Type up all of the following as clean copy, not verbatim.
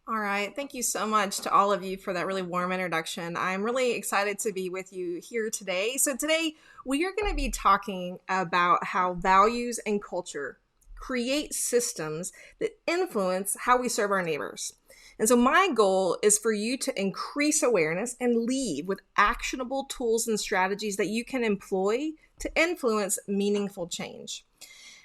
All right. Thank you so much to all of you for that really warm introduction. I'm really excited to be with you here today. So, today we are going to be talking about how values and culture create systems that influence how we serve our neighbors. And so, my goal is for you to increase awareness and leave with actionable tools and strategies that you can employ to influence meaningful change.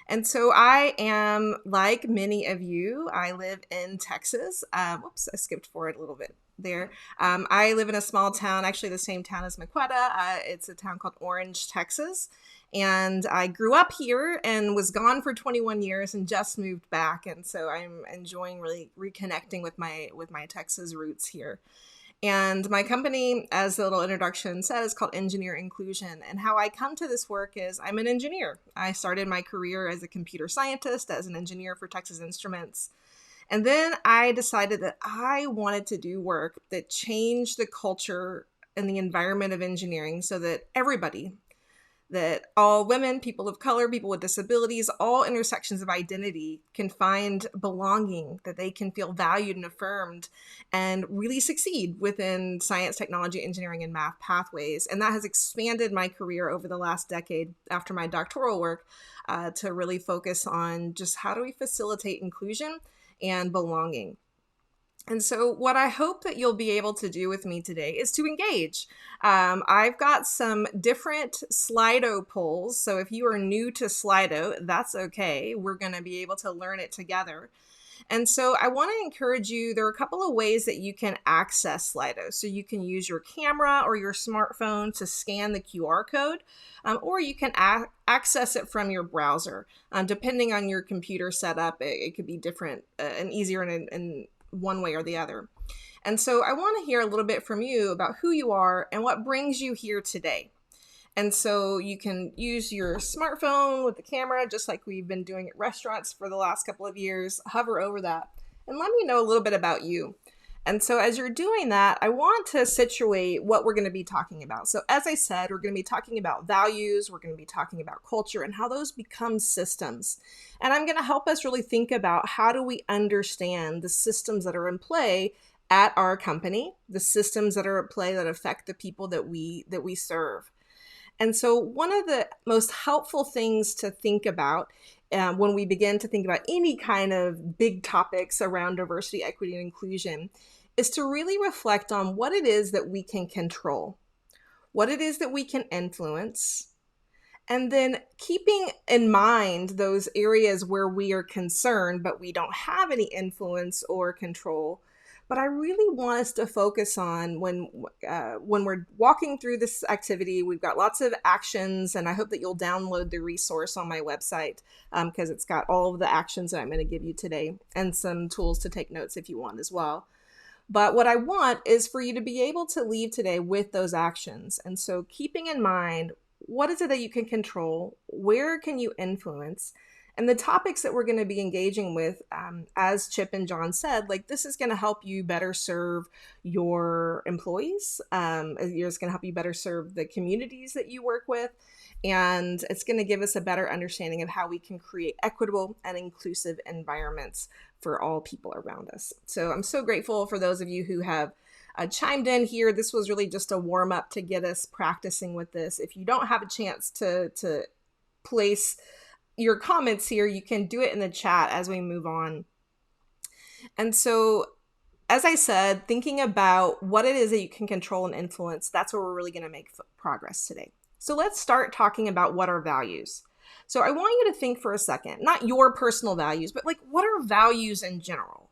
And so I am like many of you. I live in Texas. Whoops, I skipped forward a little bit there. I live in a small town, actually the same town as Mequetta. It's a town called Orange, Texas. And I grew up here and was gone for 21 years and just moved back. And so I'm enjoying really reconnecting with my Texas roots here. And my company, as the little introduction said, is called Engineer Inclusion. And how I come to this work is I'm an engineer. I started my career as a computer scientist, as an engineer for Texas Instruments. And then I decided that I wanted to do work that changed the culture and the environment of engineering so that everybody, that all women, people of color, people with disabilities, all intersections of identity can find belonging, that they can feel valued and affirmed and really succeed within science, technology, engineering, and math pathways. And that has expanded my career over the last decade after my doctoral work to really focus on just how do we facilitate inclusion and belonging. And so what I hope that you'll be able to do with me today is to engage. I've got some different Slido polls. So if you are new to Slido, that's okay. We're going to be able to learn it together. And so I want to encourage you, there are a couple of ways that you can access Slido. So you can use your camera or your smartphone to scan the QR code, or you can access it from your browser. Depending on your computer setup, it could be different and easier and one way or the other. And so I want to hear a little bit from you about who you are and what brings you here today. And so you can use your smartphone with the camera, just like we've been doing at restaurants for the last couple of years, hover over that and let me know a little bit about you. And so as you're doing that, I want to situate what we're going to be talking about. So as I said, we're going to be talking about values, we're going to be talking about culture and how those become systems. And I'm going to help us really think about how do we understand the systems that are in play at our company, the systems that are at play that affect the people that we serve. And so one of the most helpful things to think about when we begin to think about any kind of big topics around diversity, equity, and inclusion is to really reflect on what it is that we can control, what it is that we can influence, and then keeping in mind those areas where we are concerned, but we don't have any influence or control. But I really want us to focus on when we're walking through this activity, we've got lots of actions, and I hope that you'll download the resource on my website because it's got all of the actions that I'm going to give you today and some tools to take notes if you want as well. But what I want is for you to be able to leave today with those actions. And so keeping in mind, what is it that you can control? Where can you influence? And the topics that we're going to be engaging with, as Chip and John said, like this is going to help you better serve your employees. It's going to help you better serve the communities that you work with. And it's going to give us a better understanding of how we can create equitable and inclusive environments for all people around us. So I'm so grateful for those of you who have chimed in here. This was really just a warm up to get us practicing with this. If you don't have a chance to place your comments here, you can do it in the chat as we move on. And so, as I said, thinking about what it is that you can control and influence, that's where we're really going to make progress today. So let's start talking about what are values. So I want you to think for a second, not your personal values, but like what are values in general?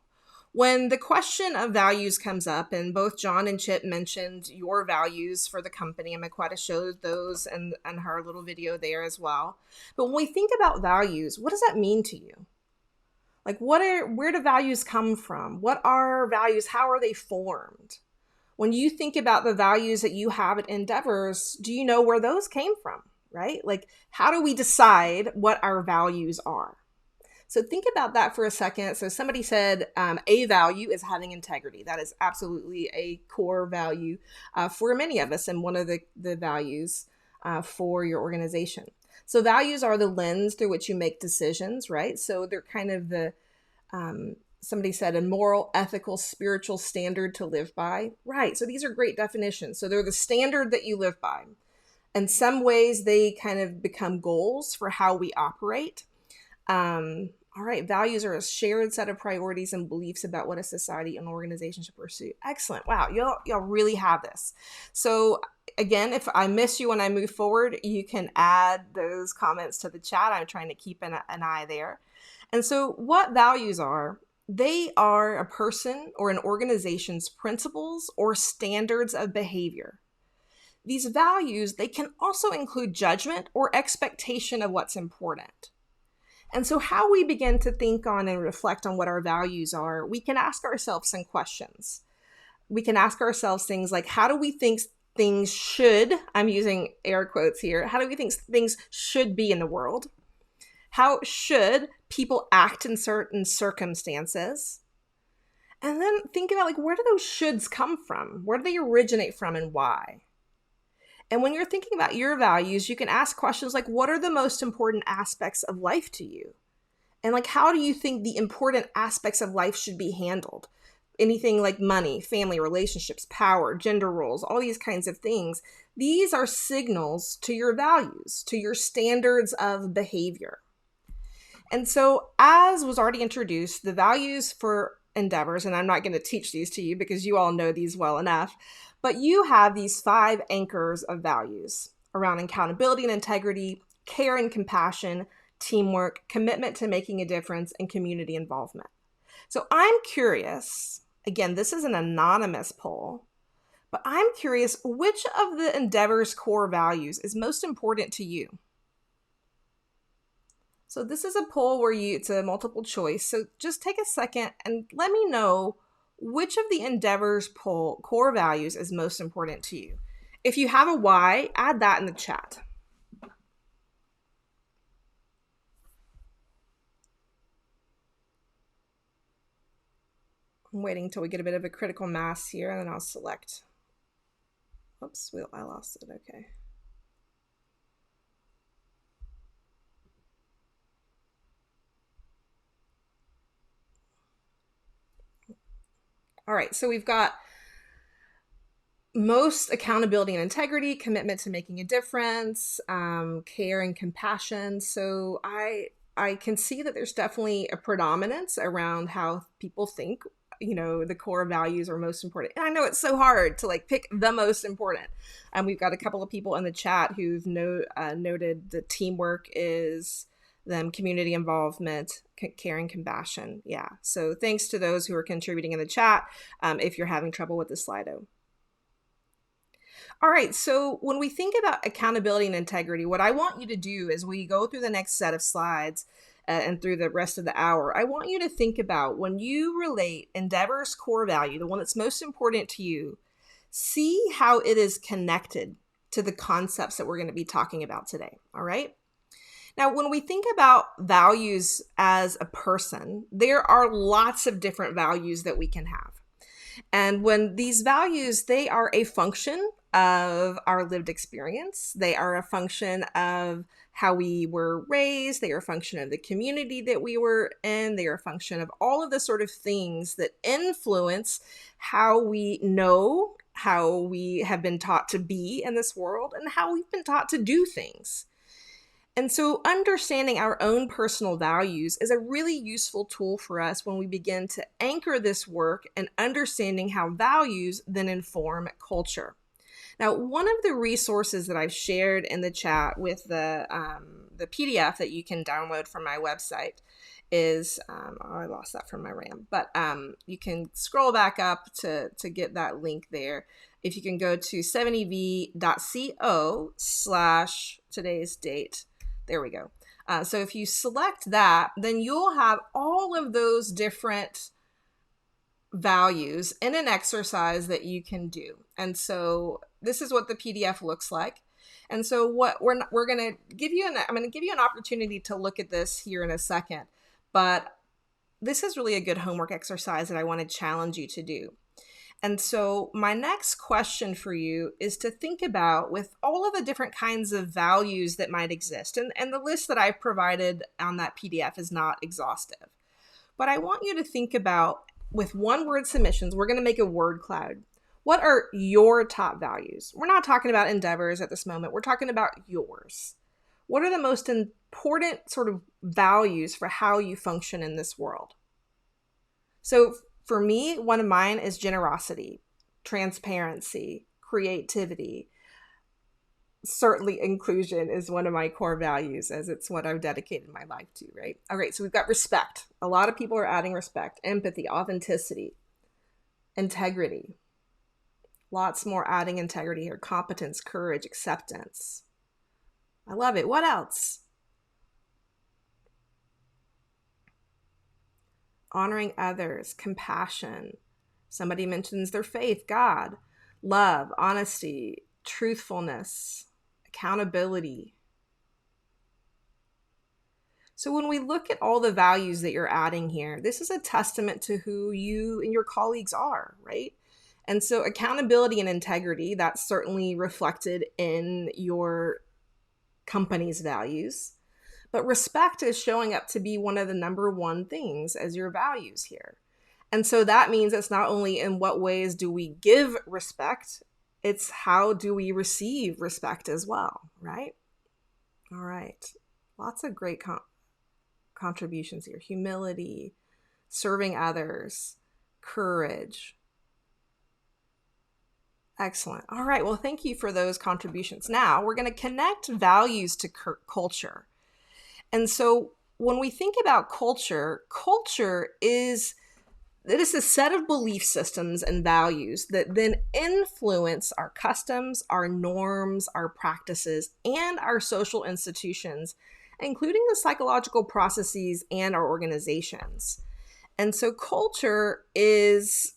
When the question of values comes up, and both John and Chip mentioned your values for the company, and Mequetta showed those and her little video there as well. But when we think about values, what does that mean to you? Like where do values come from? What are values? How are they formed? When you think about the values that you have at Endeavors, do you know where those came from, right? Like how do we decide what our values are? So think about that for a second. So somebody said a value is having integrity. That is absolutely a core value for many of us and one of the values for your organization. So values are the lens through which you make decisions, right? So they're kind of the Somebody said a moral, ethical, spiritual standard to live by. Right. So these are great definitions. So they're the standard that you live by. In some ways, they kind of become goals for how we operate. All right, values are a shared set of priorities and beliefs about what a society and organization should pursue. Excellent. Wow, y'all really have this. So again, if I miss you when I move forward, you can add those comments to the chat. I'm trying to keep an eye there. And so what values are, they are a person or an organization's principles or standards of behavior. These values, they can also include judgment or expectation of what's important. And so how we begin to think on and reflect on what our values are, we can ask ourselves some questions. We can ask ourselves things like, how do we think things should, I'm using air quotes here, how do we think things should be in the world? How should people act in certain circumstances? And then think about, like, where do those shoulds come from? Where do they originate from and why? And when you're thinking about your values, you can ask questions like, what are the most important aspects of life to you? And like, how do you think the important aspects of life should be handled? Anything like money, family, relationships, power, gender roles, all these kinds of things. These are signals to your values, to your standards of behavior. And so, as was already introduced, the values for endeavors, and I'm not going to teach these to you because you all know these well enough, but you have these 5 anchors of values around accountability and integrity, care and compassion, teamwork, commitment to making a difference, and community involvement. So I'm curious, again, this is an anonymous poll, but I'm curious, which of the endeavors' core values is most important to you? So this is a poll where it's a multiple choice. So just take a second and let me know which of the endeavors poll core values is most important to you. If you have a why, add that in the chat. I'm waiting until we get a bit of a critical mass here, and then I'll select. Oops, I lost it. Okay. All right, so we've got most accountability and integrity, commitment to making a difference, care and compassion. So I can see that there's definitely a predominance around how people think, the core values are most important. And I know it's so hard to pick the most important. We've got a couple of people in the chat who've noted that teamwork is them, community involvement, care and compassion. Yeah. So thanks to those who are contributing in the chat if you're having trouble with the Slido. All right, so when we think about accountability and integrity, what I want you to do as we go through the next set of slides and through the rest of the hour, I want you to think about when you relate Endeavor's core value, the one that's most important to you, see how it is connected to the concepts that we're going to be talking about today, all right? Now, when we think about values as a person, there are lots of different values that we can have. And when these values, they are a function of our lived experience. They are a function of how we were raised. They are a function of the community that we were in. They are a function of all of the sort of things that influence how we know, how we have been taught to be in this world, and how we've been taught to do things. And so understanding our own personal values is a really useful tool for us when we begin to anchor this work and understanding how values then inform culture. Now, one of the resources that I've shared in the chat with the PDF that you can download from my website is, I lost that from my RAM, but you can scroll back up to get that link there. If you can go to 70v.co/today's date. There we go. So if you select that, then you'll have all of those different values in an exercise that you can do. And so this is what the PDF looks like. And so what we're going to give you, I'm going to give you an opportunity to look at this here in a second, but this is really a good homework exercise that I want to challenge you to do. And so my next question for you is to think about, with all of the different kinds of values that might exist, and the list that I've provided on that PDF is not exhaustive, But I want you to think about, with one word submissions, we're going to make a word cloud. What are your top values? We're not talking about endeavors at this moment. We're talking about yours. What are the most important sort of values for how you function in this world? So for me, one of mine is generosity, transparency, creativity. Certainly inclusion is one of my core values, as it's what I've dedicated my life to, right? All right, so we've got respect. A lot of people are adding respect, empathy, authenticity, integrity. Lots more adding integrity here. Competence, courage, acceptance. I love it. What else? Honoring others, compassion. Somebody mentions their faith, God. Love, honesty, truthfulness, accountability. So when we look at all the values that you're adding here, this is a testament to who you and your colleagues are, right? And so accountability and integrity, that's certainly reflected in your company's values. But respect is showing up to be one of the number one things as your values here. And so that means it's not only in what ways do we give respect, it's how do we receive respect as well, right? All right. Lots of great contributions here. Humility, serving others, courage. Excellent. All right. Well, thank you for those contributions. Now we're going to connect values to culture. And so when we think about culture, it is a set of belief systems and values that then influence our customs, our norms, our practices, and our social institutions, including the psychological processes and our organizations. And so culture is,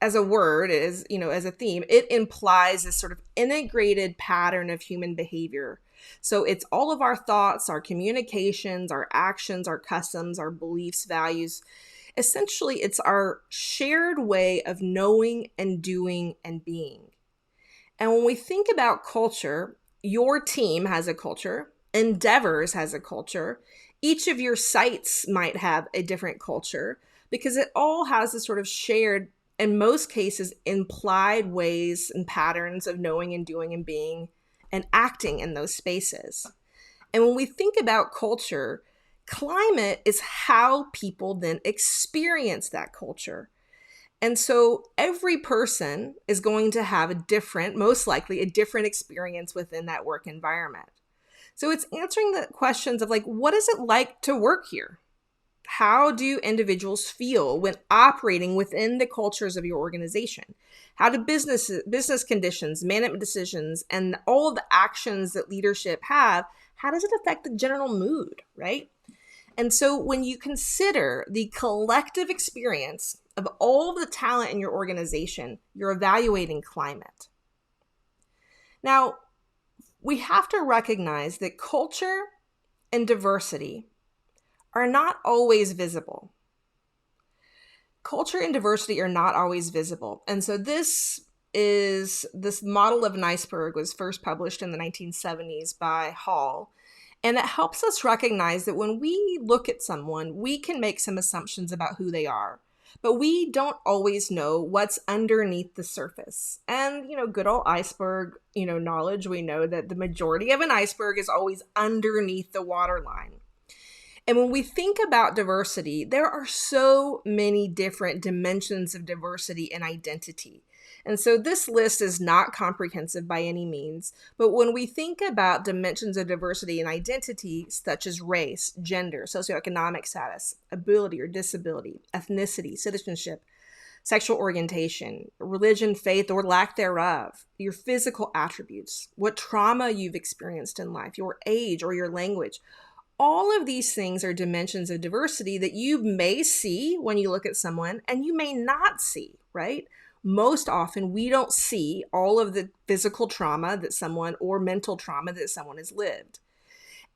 as a word, as a theme, it implies this sort of integrated pattern of human behavior. So it's all of our thoughts, our communications, our actions, our customs, our beliefs, values. Essentially, it's our shared way of knowing and doing and being. And when we think about culture, your team has a culture, Endeavors has a culture, each of your sites might have a different culture, because it all has this sort of shared, in most cases, implied ways and patterns of knowing and doing and being and acting in those spaces. And when we think about culture, climate is how people then experience that culture. And so every person is going to have most likely a different experience within that work environment. So it's answering the questions of what is it like to work here? How do individuals feel when operating within the cultures of your organization? How do business conditions, management decisions, and all of the actions that leadership have, how does it affect the general mood, right? And so when you consider the collective experience of all of the talent in your organization, you're evaluating climate. Now, we have to recognize that culture and diversity are not always visible. Culture and diversity are not always visible. And so this model of an iceberg was first published in the 1970s by Hall. And it helps us recognize that when we look at someone, we can make some assumptions about who they are, but we don't always know what's underneath the surface. And, good old iceberg, knowledge, we know that the majority of an iceberg is always underneath the waterline. And when we think about diversity, there are so many different dimensions of diversity and identity. And so this list is not comprehensive by any means, but when we think about dimensions of diversity and identity, such as race, gender, socioeconomic status, ability or disability, ethnicity, citizenship, sexual orientation, religion, faith, or lack thereof, your physical attributes, what trauma you've experienced in life, your age or your language, all of these things are dimensions of diversity that you may see when you look at someone and you may not see, right? Most often, we don't see all of the physical trauma that someone or mental trauma that someone has lived.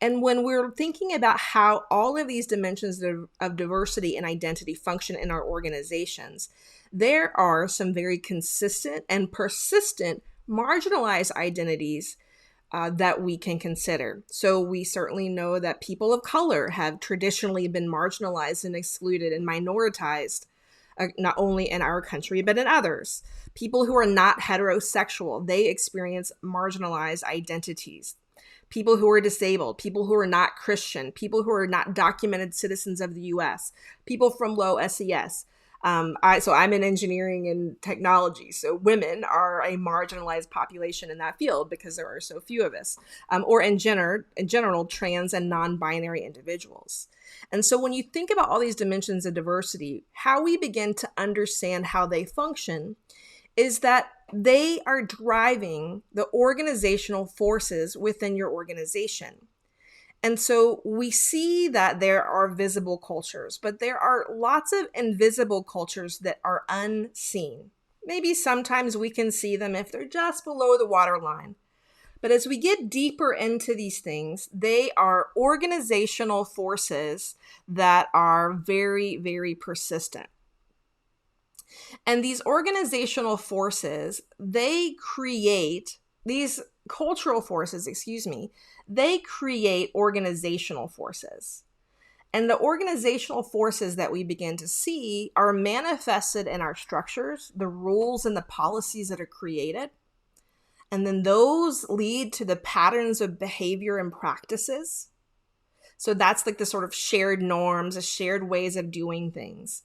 And when we're thinking about how all of these dimensions of diversity and identity function in our organizations, there are some very consistent and persistent marginalized identities that we can consider. So we certainly know that people of color have traditionally been marginalized and excluded and minoritized, not only in our country, but in others. People who are not heterosexual, they experience marginalized identities. People who are disabled, people who are not Christian, people who are not documented citizens of the US, people from low SES. So I'm in engineering and technology. So women are a marginalized population in that field because there are so few of us, or in general, trans and non-binary individuals. And so when you think about all these dimensions of diversity, how we begin to understand how they function is that they are driving the organizational forces within your organization. And so we see that there are visible cultures, but there are lots of invisible cultures that are unseen. Maybe sometimes we can see them if they're just below the waterline. But as we get deeper into these things, they are organizational forces that are very, very persistent. And these organizational forces, these cultural forces, they create organizational forces. And the organizational forces that we begin to see are manifested in our structures, the rules and the policies that are created. And then those lead to the patterns of behavior and practices. So that's like the sort of shared norms, the shared ways of doing things.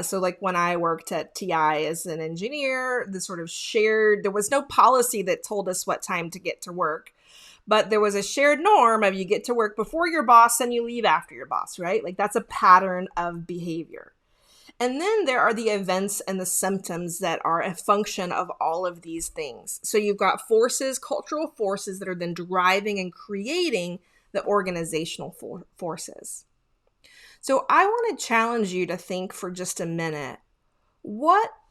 So like when I worked at TI as an engineer, there was no policy that told us what time to get to work, but there was a shared norm of you get to work before your boss and you leave after your boss, right? Like that's a pattern of behavior. And then there are the events and the symptoms that are a function of all of these things. So you've got forces, cultural forces that are then driving and creating the organizational forces. So I want to challenge you to think for just a minute,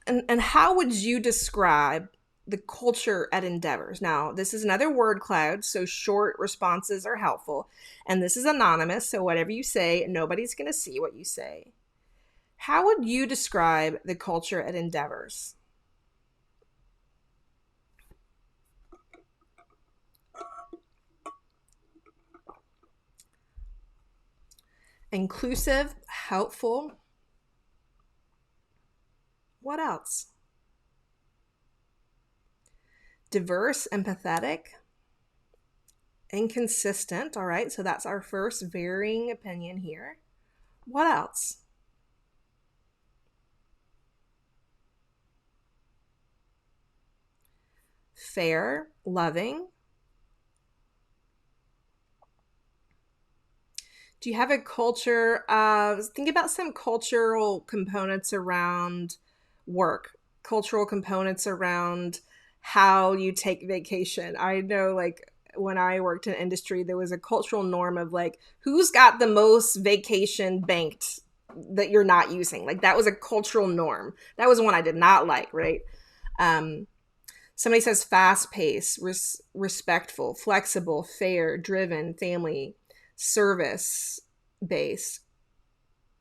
and how would you describe the culture at Endeavors? Now, this is another word cloud, so short responses are helpful. And this is anonymous, so whatever you say, nobody's going to see what you say. How would you describe the culture at Endeavors? Inclusive, helpful. What else? Diverse, empathetic, inconsistent. All right, so that's our first varying opinion here. What else? Fair, loving. Do you have a culture think about some cultural components around work, cultural components around how you take vacation? I know like when I worked in industry, there was a cultural norm of like, who's got the most vacation banked that you're not using? Like that was a cultural norm. That was one I did not like, right? Somebody says fast paced, respectful, flexible, fair, driven, family, service based,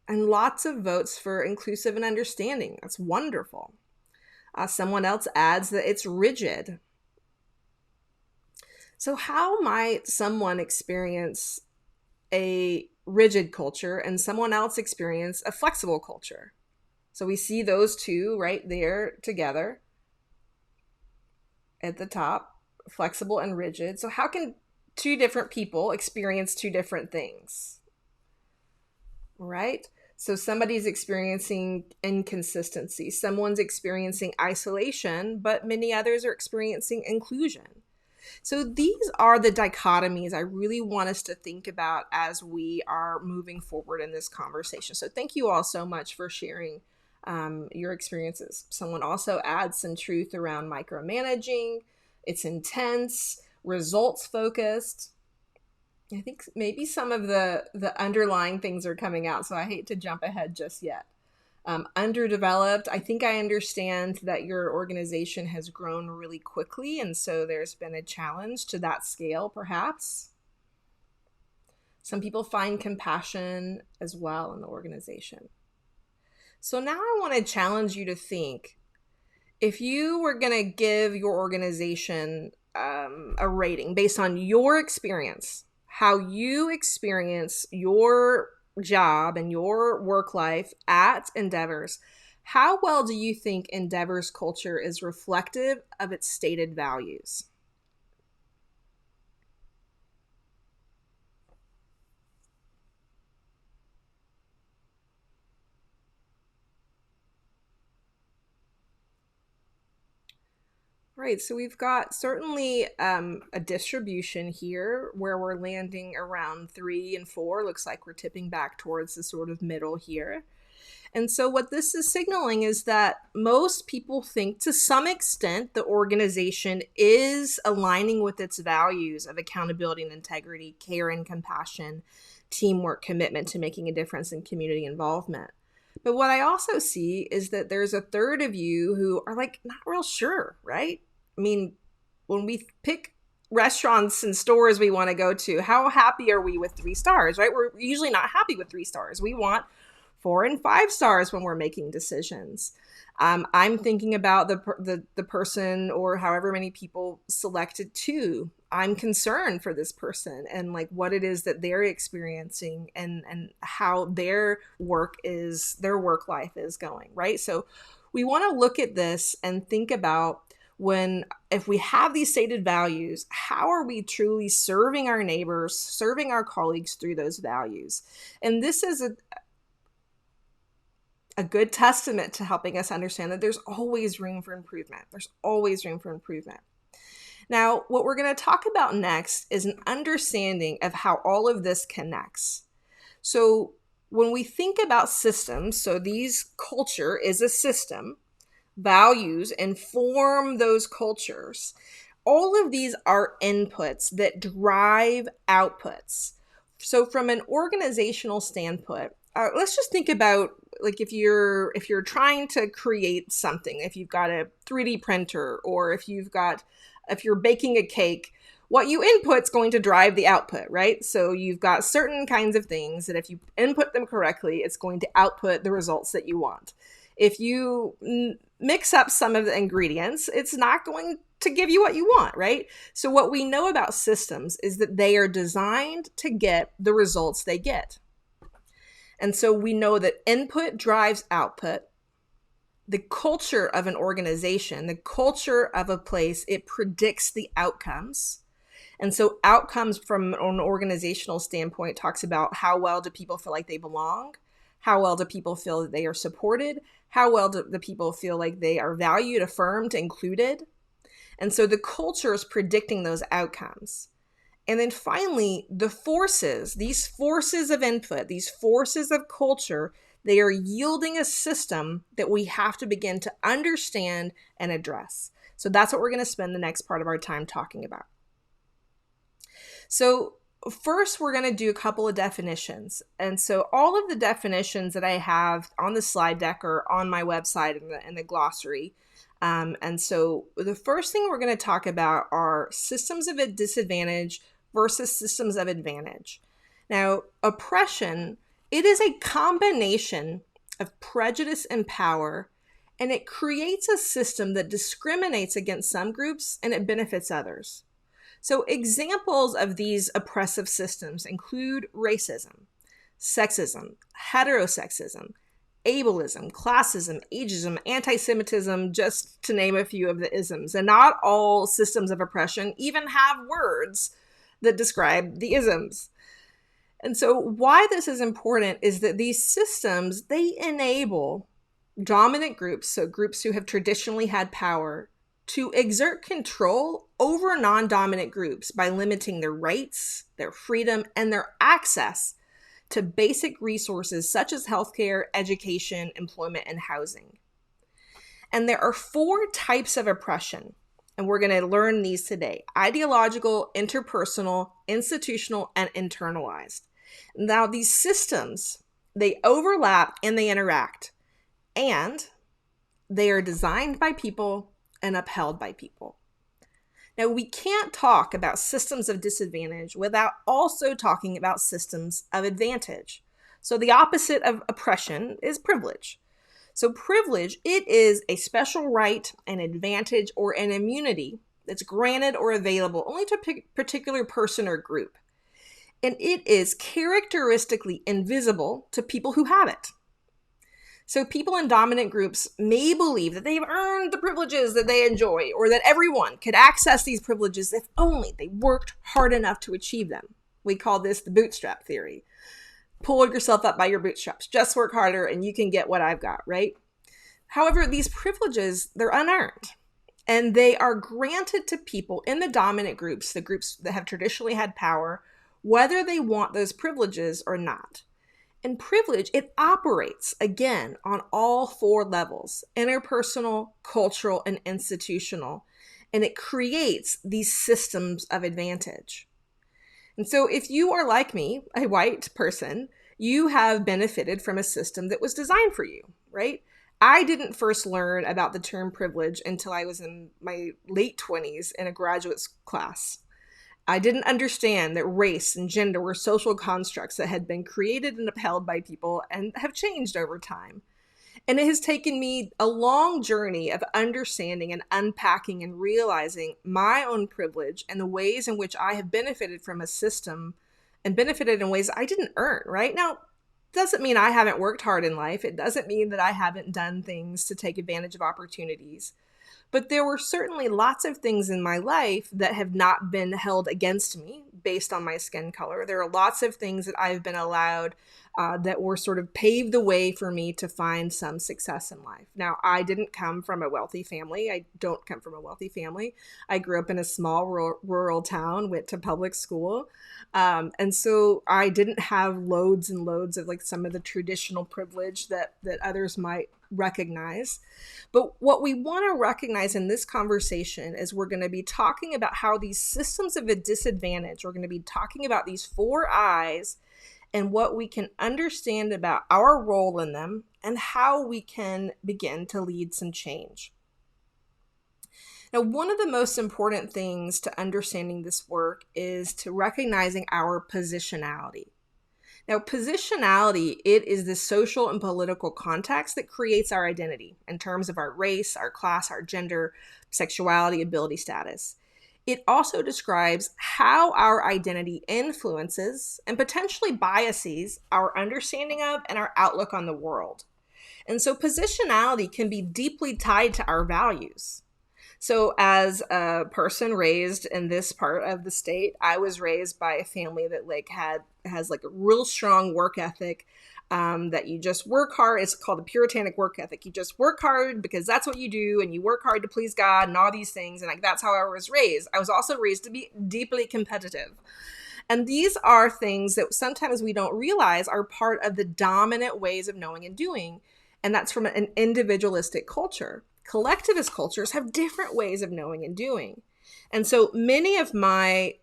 and lots of votes for inclusive and understanding. That's wonderful. Someone else adds that it's rigid. So how might someone experience a rigid culture and someone else experience a flexible culture? So we see those two right there together at the top, flexible and rigid. So how can two different people experience two different things? Right? So somebody's experiencing inconsistency, someone's experiencing isolation, but many others are experiencing inclusion. So these are the dichotomies I really want us to think about as we are moving forward in this conversation. So thank you all so much for sharing your experiences. Someone also adds some truth around micromanaging. It's intense, results focused. I think maybe some of the underlying things are coming out, so I hate to jump ahead just yet. Underdeveloped. I think I understand that your organization has grown really quickly, and so there's been a challenge to that scale, perhaps. Some people find compassion as well in the organization. So now I want to challenge you to think, if you were going to give your organization a rating based on your experience, how you experience your job and your work life at Endeavor's. How well do you think Endeavor's culture is reflective of its stated values? Right, so we've got certainly a distribution here where we're landing around 3 and 4. Looks like we're tipping back towards the sort of middle here. And so, what this is signaling is that most people think to some extent the organization is aligning with its values of accountability and integrity, care and compassion, teamwork, commitment to making a difference, in community involvement. But what I also see is that there's a third of you who are like not real sure, right? I mean, when we pick restaurants and stores we want to go to, how happy are we with 3 stars, right? We're usually not happy with 3 stars. We want 4 and 5 stars when we're making decisions. I'm thinking about the person or however many people selected 2. I'm concerned for this person and like what it is that they're experiencing and how their work life is going, right? So we want to look at this and think about if we have these stated values, how are we truly serving our neighbors, serving our colleagues through those values? And this is a good testament to helping us understand that there's always room for improvement. There's always room for improvement. Now, what we're going to talk about next is an understanding of how all of this connects. So when we think about systems, so culture is a system, values inform those cultures. All of these are inputs that drive outputs. So from an organizational standpoint, let's just think about like if you're trying to create something, if you've got a 3D printer or if you're baking a cake, what you input's going to drive the output, right? So you've got certain kinds of things that if you input them correctly, it's going to output the results that you want. If you mix up some of the ingredients, it's not going to give you what you want, right? So what we know about systems is that they are designed to get the results they get. And so we know that input drives output. The culture of an organization, the culture of a place, it predicts the outcomes. And so outcomes from an organizational standpoint talks about how well do people feel like they belong? How well do people feel that they are supported? How well do the people feel like they are valued, affirmed, included? And so the culture is predicting those outcomes. And then finally, these forces of input, these forces of culture, they are yielding a system that we have to begin to understand and address. So that's what we're going to spend the next part of our time talking about. So first, we're going to do a couple of definitions. And so all of the definitions that I have on the slide deck are on my website in the glossary. And so the first thing we're going to talk about are systems of a disadvantage versus systems of advantage. Now, oppression, it is a combination of prejudice and power, and it creates a system that discriminates against some groups and it benefits others. So examples of these oppressive systems include racism, sexism, heterosexism, ableism, classism, ageism, anti-Semitism, just to name a few of the isms. And not all systems of oppression even have words that describe the isms. And so why this is important is that these systems, they enable dominant groups, so groups who have traditionally had power, to exert control over non-dominant groups by limiting their rights, their freedom, and their access to basic resources such as healthcare, education, employment, and housing. And there are 4 types of oppression, and we're going to learn these today: ideological, interpersonal, institutional, and internalized. Now, these systems, they overlap and they interact, and they are designed by people and upheld by people. Now, we can't talk about systems of disadvantage without also talking about systems of advantage. So the opposite of oppression is privilege. So privilege, it is a special right, an advantage, or an immunity It's granted or available only to a particular person or group. And it is characteristically invisible to people who have it. So people in dominant groups may believe that they've earned the privileges that they enjoy, or that everyone could access these privileges if only they worked hard enough to achieve them. We call this the bootstrap theory. Pull yourself up by your bootstraps. Just work harder and you can get what I've got, right? However, these privileges, they're unearned. And they are granted to people in the dominant groups, the groups that have traditionally had power, whether they want those privileges or not. And privilege, it operates, again, on all four levels: interpersonal, cultural, and institutional. And it creates these systems of advantage. And so if you are like me, a white person, you have benefited from a system that was designed for you, right? I didn't first learn about the term privilege until I was in my late 20s in a graduate class. I didn't understand that race and gender were social constructs that had been created and upheld by people and have changed over time. And it has taken me a long journey of understanding and unpacking and realizing my own privilege and the ways in which I have benefited from a system and benefited in ways I didn't earn, right? Now, doesn't mean I haven't worked hard in life. It doesn't mean that I haven't done things to take advantage of opportunities. But there were certainly lots of things in my life that have not been held against me based on my skin color. There are lots of things that I've been allowed that were sort of paved the way for me to find some success in life. Now, I didn't come from a wealthy family. I don't come from a wealthy family. I grew up in a small rural town, went to public school. And so I didn't have loads and loads of like some of the traditional privilege that others might recognize. But what we want to recognize in this conversation is we're going to be talking about how these systems of a disadvantage, we're going to be talking about these 4 I's and what we can understand about our role in them and how we can begin to lead some change. Now, one of the most important things to understanding this work is to recognizing our positionality. Now, positionality, it is the social and political context that creates our identity in terms of our race, our class, our gender, sexuality, ability status. It also describes how our identity influences and potentially biases our understanding of and our outlook on the world. And so positionality can be deeply tied to our values. So as a person raised in this part of the state, I was raised by a family that has a real strong work ethic, that you just work hard. It's called the Puritanic work ethic. You just work hard because that's what you do, and you work hard to please God and all these things. And that's how I was raised. I was also raised to be deeply competitive. And these are things that sometimes we don't realize are part of the dominant ways of knowing and doing. And that's from an individualistic culture. Collectivist cultures have different ways of knowing and doing. And so many of my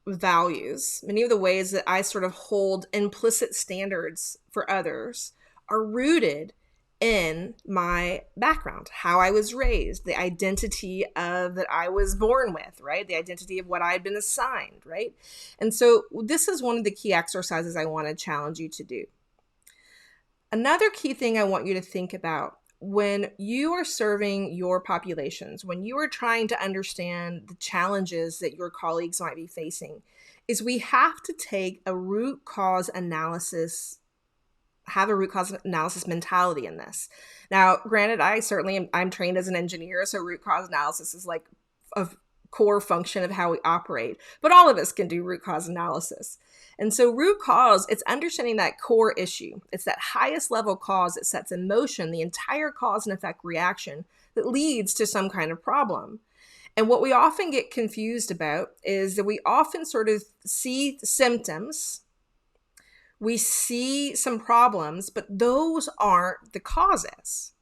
values, many of the ways that I sort of hold implicit standards for others are rooted in my background, how I was raised, the identity that I was born with, right? The identity of what I had been assigned, right? And so this is one of the key exercises I want to challenge you to do. Another key thing I want you to think about when you are serving your populations, when you are trying to understand the challenges that your colleagues might be facing, is we have to take a root cause analysis, have a root cause analysis mentality in this. Now, granted, I'm trained as an engineer, so root cause analysis is like a core function of how we operate, but all of us can do root cause analysis. And so root cause, it's understanding that core issue. It's that highest level cause that sets in motion the entire cause and effect reaction that leads to some kind of problem. And what we often get confused about is that we often sort of see symptoms, we see some problems, but those aren't the causes.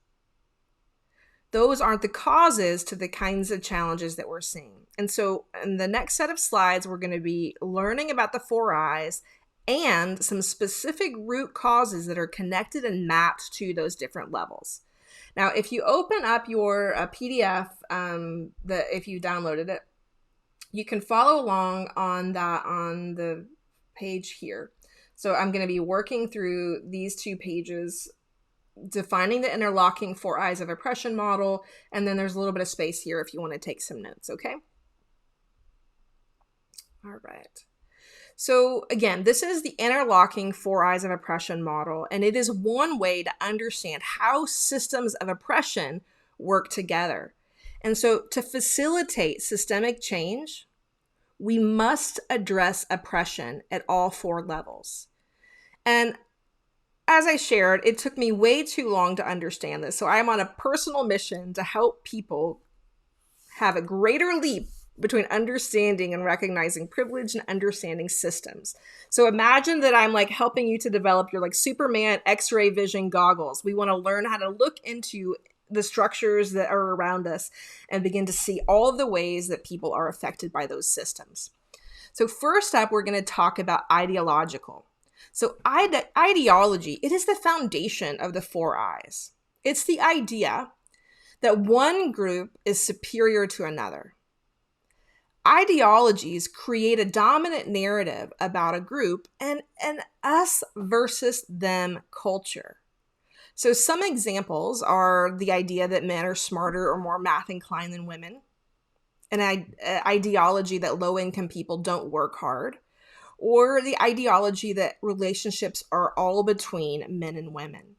Those aren't the causes to the kinds of challenges that we're seeing. And so in the next set of slides, we're going to be learning about the 4 I's and some specific root causes that are connected and mapped to those different levels. Now, if you open up your PDF, if you downloaded it, you can follow along on the page here. So I'm going to be working through these 2 pages, defining the interlocking 4 I's of oppression model, and then there's a little bit of space here if you want to take some notes, okay? All right. So again, this is the interlocking four eyes of oppression model, and it is one way to understand how systems of oppression work together. And so to facilitate systemic change, we must address oppression at all four levels. And as I shared, it took me way too long to understand this. So I am on a personal mission to help people have a greater leap between understanding and recognizing privilege and understanding systems. So imagine that I'm like helping you to develop your like Superman X-ray vision goggles. We want to learn how to look into the structures that are around us and begin to see all of the ways that people are affected by those systems. So first up, we're going to talk about ideological. So ideology, it is the foundation of the four eyes. It's the idea that one group is superior to another. Ideologies create a dominant narrative about a group and an us versus them culture. So some examples are the idea that men are smarter or more math inclined than women, an ideology that low-income people don't work hard, or the ideology that relationships are all between men and women.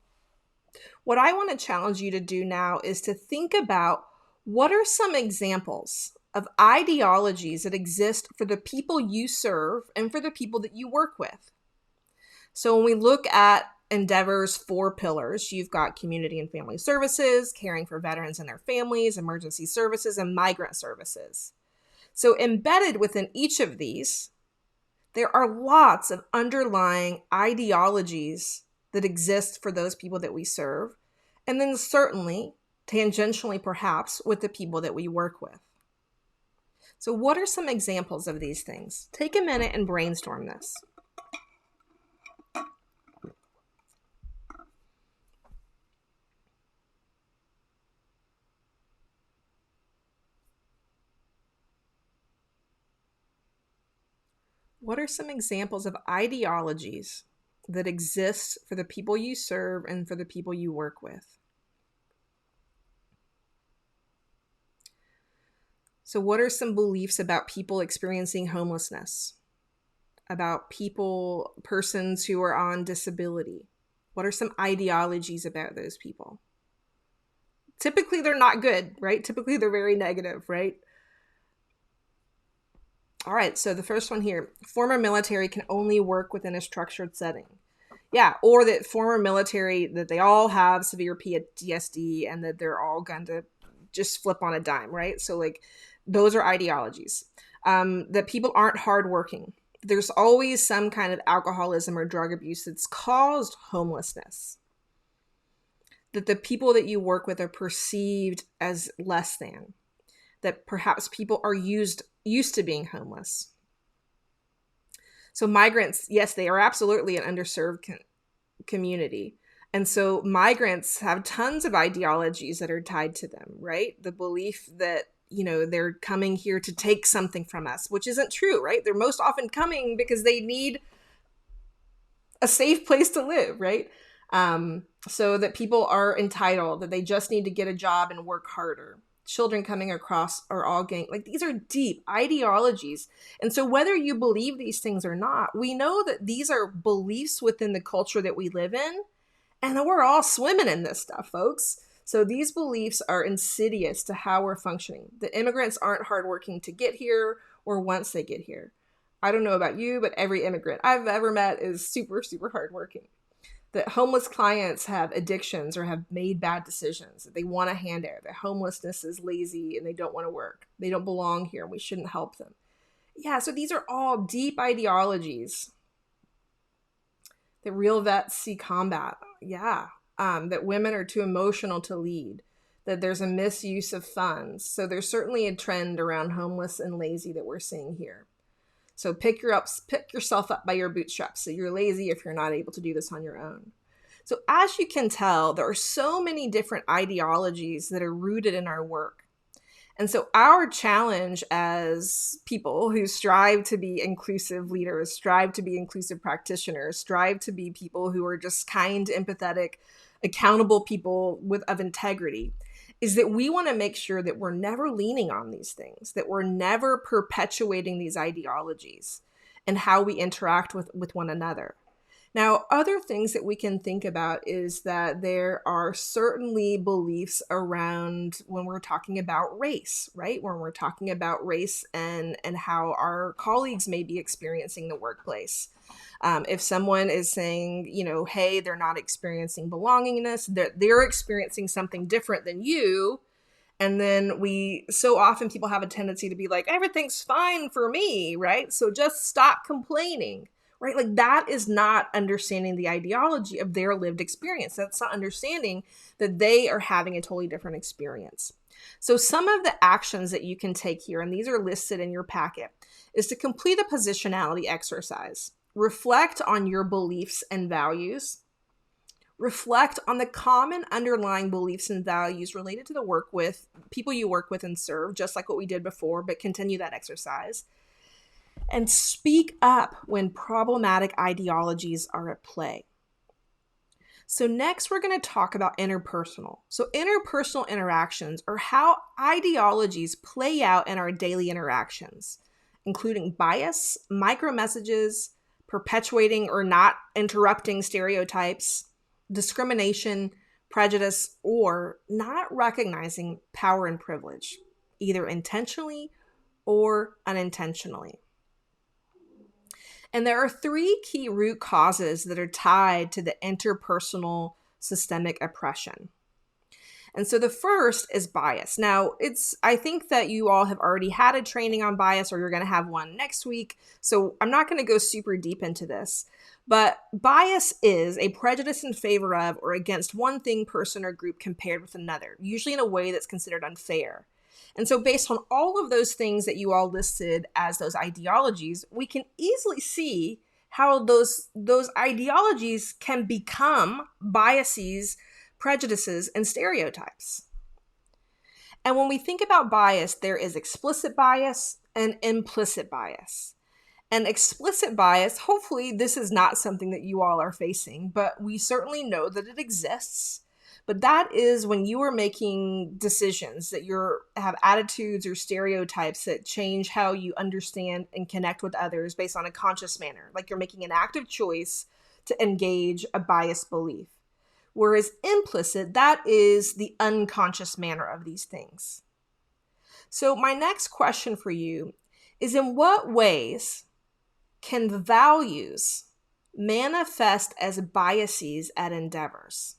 What I want to challenge you to do now is to think about what are some examples of ideologies that exist for the people you serve and for the people that you work with. So when we look at Endeavor's four pillars, you've got community and family services, caring for veterans and their families, emergency services, and migrant services. So embedded within each of these, there are lots of underlying ideologies that exist for those people that we serve, and then certainly, tangentially perhaps, with the people that we work with. So what are some examples of these things? Take a minute and brainstorm this. What are some examples of ideologies that exist for the people you serve and for the people you work with? So what are some beliefs about people experiencing homelessness? About persons who are on disability? What are some ideologies about those people? Typically, they're not good, right? Typically, they're very negative, right? All right, so the first one here, former military can only work within a structured setting. Yeah, or that former military, that they all have severe PTSD and that they're all going to just flip on a dime, right? So like, those are ideologies. That people aren't hardworking. There's always some kind of alcoholism or drug abuse that's caused homelessness. That the people that you work with are perceived as less than. That perhaps people are used to being homeless. So migrants, yes, they are absolutely an underserved community. And so migrants have tons of ideologies that are tied to them, right? The belief that, they're coming here to take something from us, which isn't true, right? They're most often coming because they need a safe place to live, right? So that people are entitled, that they just need to get a job and work harder. Children coming across are all gang. Like, these are deep ideologies. And so whether you believe these things or not, we know that these are beliefs within the culture that we live in, and we're all swimming in this stuff, folks. So these beliefs are insidious to how we're functioning. The immigrants aren't hardworking to get here or once they get here. I don't know about you, but every immigrant I've ever met is super, super hardworking. That homeless clients have addictions or have made bad decisions. That they want a handout. That homelessness is lazy and they don't want to work. They don't belong here and we shouldn't help them. Yeah, so these are all deep ideologies that real vets see combat. Yeah. That women are too emotional to lead, that there's a misuse of funds. So there's certainly a trend around homeless and lazy that we're seeing here. So pick yourself up by your bootstraps. So you're lazy if you're not able to do this on your own. So as you can tell, there are so many different ideologies that are rooted in our work. And so our challenge as people who strive to be inclusive leaders, strive to be inclusive practitioners, strive to be people who are just kind, empathetic, accountable people of integrity, is that we want to make sure that we're never leaning on these things, that we're never perpetuating these ideologies and how we interact with one another. Now, other things that we can think about is that there are certainly beliefs around when we're talking about race, right? When we're talking about race and how our colleagues may be experiencing the workplace. If someone is saying, hey, they're not experiencing belongingness, they're experiencing something different than you. And then so often people have a tendency to be like, everything's fine for me, right? So just stop complaining, right? Like that is not understanding the ideology of their lived experience. That's not understanding that they are having a totally different experience. So some of the actions that you can take here, and these are listed in your packet, is to complete a positionality exercise. Reflect on your beliefs and values. Reflect on the common underlying beliefs and values related to the people you work with and serve, just like what we did before, but continue that exercise. And speak up when problematic ideologies are at play. So next, we're going to talk about interpersonal. So interpersonal interactions are how ideologies play out in our daily interactions, including bias, micromessages, perpetuating or not interrupting stereotypes, discrimination, prejudice, or not recognizing power and privilege, either intentionally or unintentionally. And there are 3 key root causes that are tied to the interpersonal systemic oppression. And so the first is bias. Now, I think that you all have already had a training on bias, or you're going to have one next week. So I'm not going to go super deep into this. But bias is a prejudice in favor of or against one thing, person, or group compared with another, usually in a way that's considered unfair. And so based on all of those things that you all listed as those ideologies, we can easily see how those ideologies can become biases, prejudices, and stereotypes. And when we think about bias, there is explicit bias and implicit bias. And explicit bias, hopefully this is not something that you all are facing, but we certainly know that it exists. But that is when you are making decisions, that you have attitudes or stereotypes that change how you understand and connect with others based on a conscious manner. Like you're making an active choice to engage a biased belief. Whereas implicit, that is the unconscious manner of these things. So my next question for you is, in what ways can values manifest as biases at endeavors?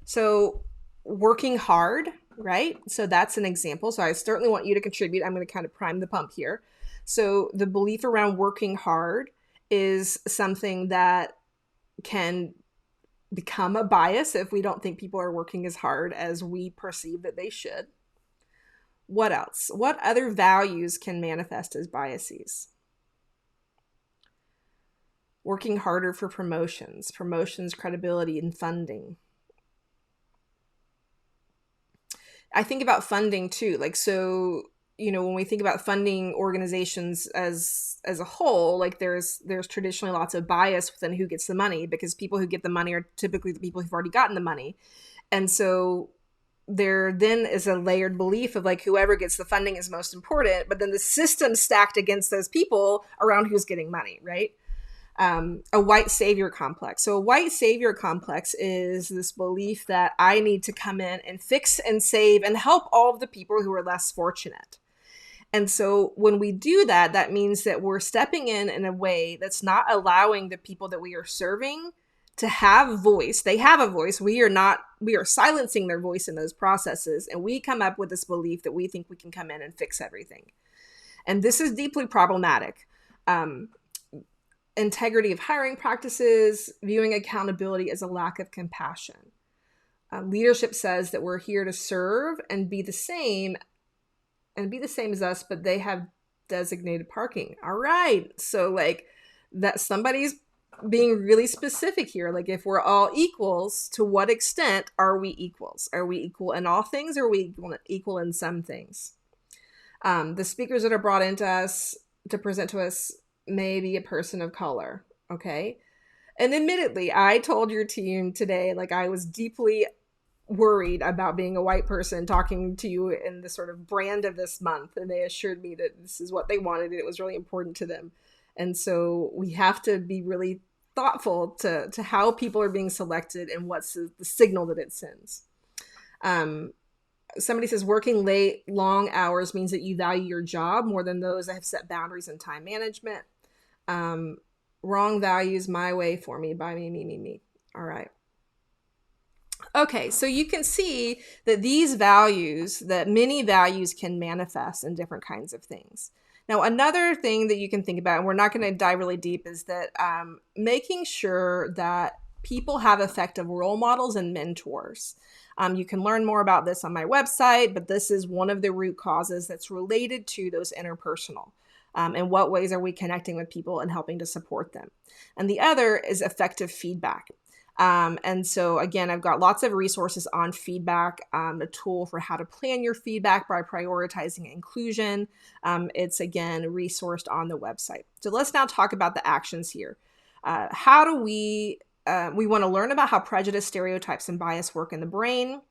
So working hard, right? So that's an example. So I certainly want you to contribute. I'm going to kind of prime the pump here. So the belief around working hard is something that can become a bias if we don't think people are working as hard as we perceive that they should. What else? What other values can manifest as biases? Working harder for promotions, credibility, and funding. I think about funding too. Like, so, when we think about funding organizations as a whole, like there's traditionally lots of bias within who gets the money, because people who get the money are typically the people who've already gotten the money. And so there then is a layered belief of like whoever gets the funding is most important, but then the system's stacked against those people around who's getting money, right? A white savior complex. So a white savior complex is this belief that I need to come in and fix and save and help all of the people who are less fortunate. And so when we do that, that means that we're stepping in a way that's not allowing the people that we are serving to have voice. They have a voice. We are silencing their voice in those processes. And we come up with this belief that we think we can come in and fix everything. And this is deeply problematic. Integrity of hiring practices, viewing accountability as a lack of compassion. Leadership says that we're here to serve and be the same as us, but they have designated parking. All right. So like that somebody's being really specific here. Like if we're all equals, to what extent are we equals? Are we equal in all things, or are we equal in some things? The speakers that are brought into us to present to us may be a person of color. Okay. And admittedly, I told your team today, like I was deeply worried about being a white person talking to you in the sort of brand of this month. And they assured me that this is what they wanted. And it was really important to them. And so we have to be really thoughtful to how people are being selected and what's the signal that it sends. Somebody says working late, long hours means that you value your job more than those that have set boundaries in time management. Wrong values, my way, for me, by me. All right. Okay, so you can see that these values, that many values can manifest in different kinds of things. Now, another thing that you can think about, and we're not going to dive really deep, is that making sure that people have effective role models and mentors. You can learn more about this on my website, but this is one of the root causes that's related to those interpersonal. In what ways are we connecting with people and helping to support them? And the other is effective feedback. And so again, I've got lots of resources on feedback, a tool for how to plan your feedback by prioritizing inclusion. It's again, resourced on the website. So let's now talk about the actions here. How do we want to learn about how prejudice, stereotypes, and bias work in the brain.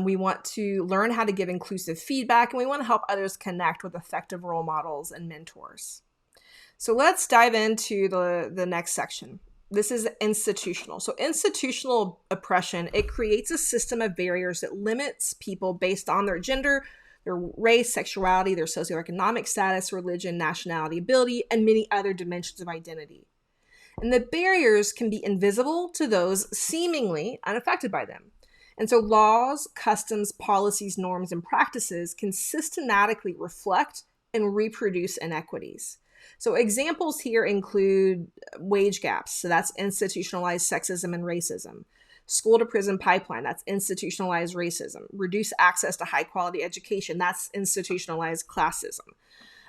We want to learn how to give inclusive feedback, and we want to help others connect with effective role models and mentors. So let's dive into the next section. This is institutional. So institutional oppression, it creates a system of barriers that limits people based on their gender, their race, sexuality, their socioeconomic status, religion, nationality, ability, and many other dimensions of identity. And the barriers can be invisible to those seemingly unaffected by them. And so laws, customs, policies, norms, and practices can systematically reflect and reproduce inequities. So examples here include wage gaps. So that's institutionalized sexism and racism. School to prison pipeline, that's institutionalized racism. Reduce access to high quality education, that's institutionalized classism.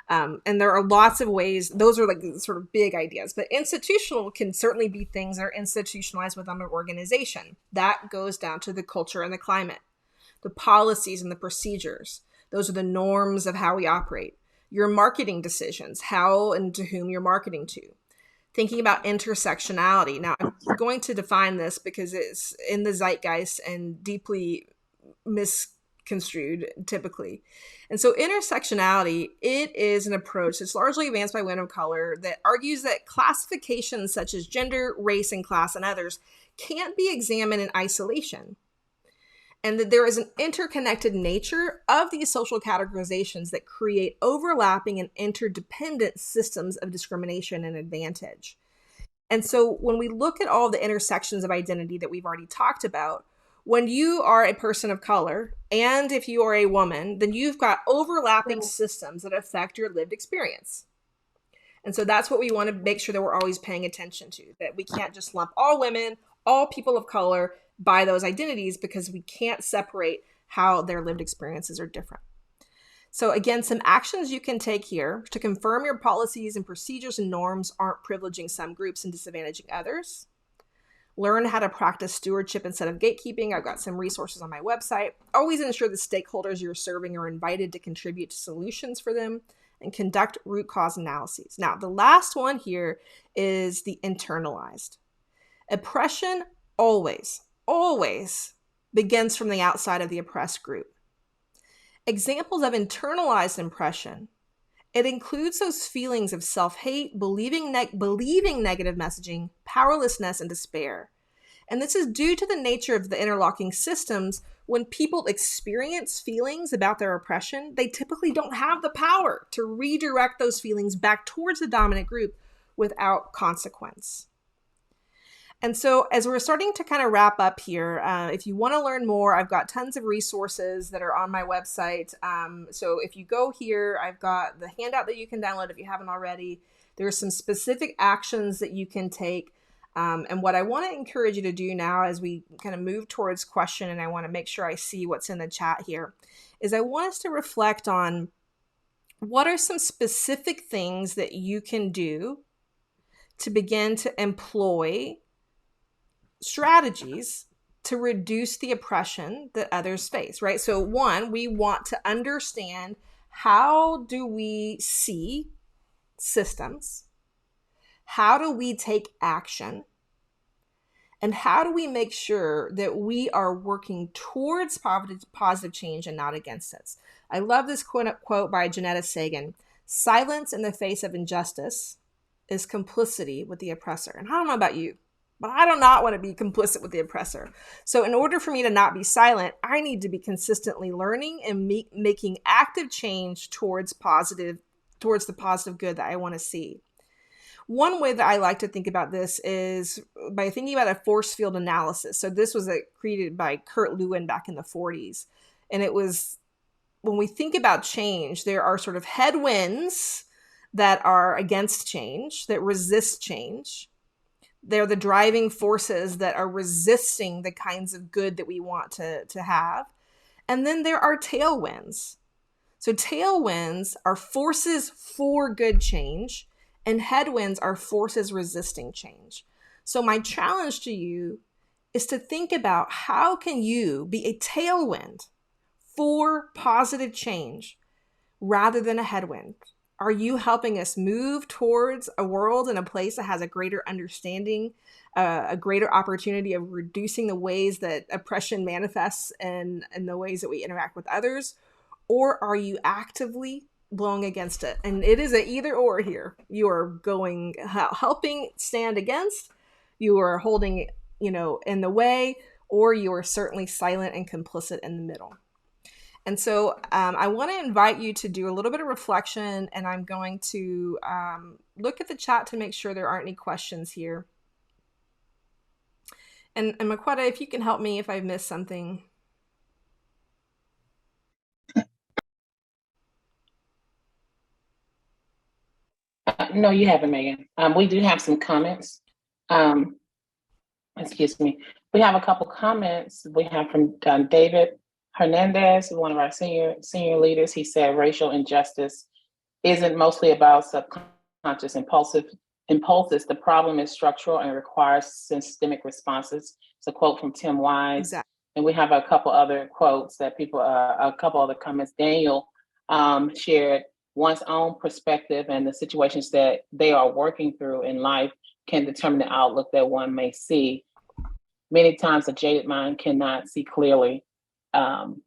And there are lots of ways, those are like sort of big ideas, but institutional can certainly be things that are institutionalized within an organization. That goes down to the culture and the climate, the policies and the procedures. Those are the norms of how we operate. Your marketing decisions, how and to whom you're marketing to. Thinking about intersectionality. Now, I'm going to define this because it's in the zeitgeist and deeply misconstrued typically. And so intersectionality, it is an approach that's largely advanced by women of color that argues that classifications such as gender, race, and class and others can't be examined in isolation. And that there is an interconnected nature of these social categorizations that create overlapping and interdependent systems of discrimination and advantage. And so when we look at all the intersections of identity that we've already talked about, when you are a person of color, and if you are a woman, then you've got overlapping systems that affect your lived experience. And so that's what we want to make sure that we're always paying attention to, that we can't just lump all women, all people of color by those identities, because we can't separate how their lived experiences are different. So again, some actions you can take here to confirm your policies and procedures and norms aren't privileging some groups and disadvantaging others. Learn how to practice stewardship instead of gatekeeping. I've got some resources on my website. Always ensure the stakeholders you're serving are invited to contribute to solutions for them, and conduct root cause analyses. Now, the last one here is the internalized. Oppression always begins from the outside of the oppressed group. Examples of internalized oppression, it includes those feelings of self-hate, believing negative messaging, powerlessness, and despair. And this is due to the nature of the interlocking systems. When people experience feelings about their oppression, they typically don't have the power to redirect those feelings back towards the dominant group without consequence. And so as we're starting to kind of wrap up here, if you want to learn more, I've got tons of resources that are on my website. So if you go here, I've got the handout that you can download if you haven't already. There are some specific actions that you can take. And what I want to encourage you to do now as we kind of move towards question, and I want to make sure I see what's in the chat here, is I want us to reflect on what are some specific things that you can do to begin to employ strategies to reduce the oppression that others face, right? So one, we want to understand, how do we see systems? How do we take action? And how do we make sure that we are working towards positive change and not against it? I love this quote by Janetta Sagan. Silence in the face of injustice is complicity with the oppressor. And I don't know about you, but I do not want to be complicit with the oppressor. So in order for me to not be silent, I need to be consistently learning and making active change towards the positive good that I want to see. One way that I like to think about this is by thinking about a force field analysis. So this was created by Kurt Lewin back in the 40s. And it was, when we think about change, there are sort of headwinds that are against change, that resist change. They're the driving forces that are resisting the kinds of good that we want to have. And then there are tailwinds. So tailwinds are forces for good change, and headwinds are forces resisting change. So my challenge to you is to think about how can you be a tailwind for positive change rather than a headwind? Are you helping us move towards a world and a place that has a greater understanding, a greater opportunity of reducing the ways that oppression manifests and the ways that we interact with others? Or are you actively blowing against it? And it is an either or here. You are helping stand against, you are holding, in the way, or you are certainly silent and complicit in the middle. And so I want to invite you to do a little bit of reflection, and I'm going to look at the chat to make sure there aren't any questions here. And Maquetta, if you can help me if I've missed something. No, you haven't, Megan. We do have some comments. Excuse me. We have a couple comments. We have from David Hernandez, one of our senior leaders. He said racial injustice isn't mostly about subconscious impulses. The problem is structural and requires systemic responses. It's a quote from Tim Wise. Exactly. And we have a couple other quotes that a couple other comments. Daniel shared one's own perspective and the situations that they are working through in life can determine the outlook that one may see. Many times a jaded mind cannot see clearly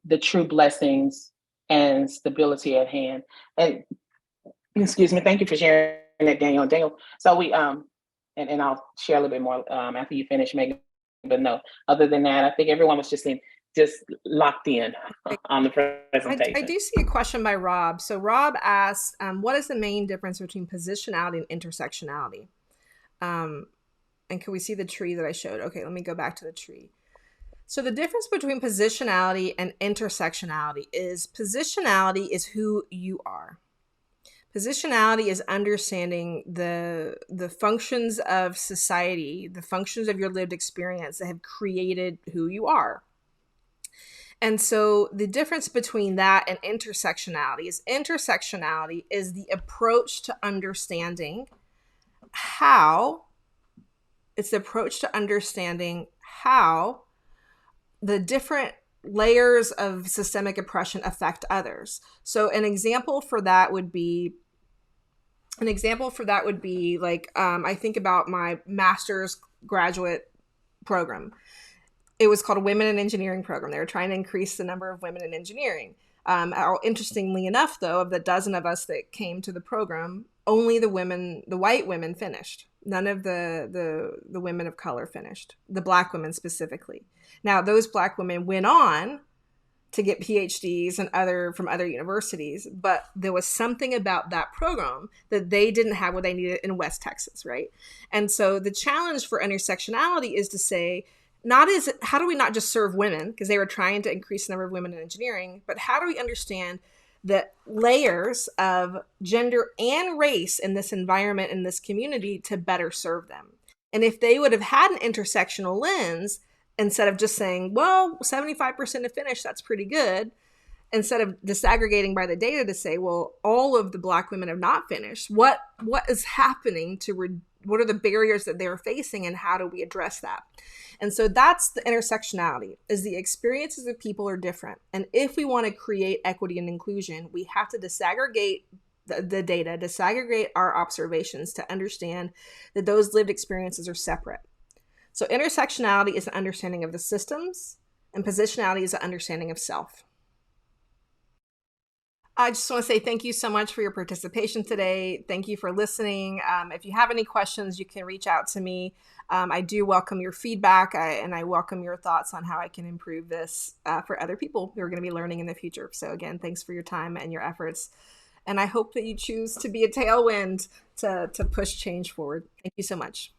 the true blessings and stability at hand. And excuse me, thank you for sharing that, Daniel. So we and I'll share a little bit more after you finish, Megan. But no, other than that, I think everyone was just locked in on the presentation. I do see a question by Rob. So Rob asks, what is the main difference between positionality and intersectionality? And can we see the tree that I showed? Okay, let me go back to the tree. So the difference between positionality and intersectionality is who you are. Positionality is understanding the functions of society, the functions of your lived experience that have created who you are. And so the difference between that and intersectionality is the approach to understanding how the different layers of systemic oppression affect others. So an example for that would be like, I think about my master's graduate program. It was called a Women in Engineering program. They were trying to increase the number of women in engineering. Interestingly enough, though, of the dozen of us that came to the program, only the white women finished. None of the women of color finished, the Black women specifically. Now, those Black women went on to get PhDs from other universities, but there was something about that program that they didn't have what they needed in West Texas, right? And so the challenge for intersectionality is to say, how do we not just serve women, because they were trying to increase the number of women in engineering, but how do we understand the layers of gender and race in this environment, in this community, to better serve them? And if they would have had an intersectional lens, instead of just saying, well, 75% have finished, that's pretty good, instead of disaggregating by the data to say, well, all of the Black women have not finished, what is happening what are the barriers that they're facing, and how do we address that? And so that's the intersectionality, is the experiences of people are different. And if we want to create equity and inclusion, we have to disaggregate the data, disaggregate our observations to understand that those lived experiences are separate. So intersectionality is an understanding of the systems, and positionality is an understanding of self. I just want to say thank you so much for your participation today. Thank you for listening. If you have any questions, you can reach out to me. I do welcome your feedback, and I welcome your thoughts on how I can improve this for other people who are going to be learning in the future. So again, thanks for your time and your efforts. And I hope that you choose to be a tailwind to push change forward. Thank you so much.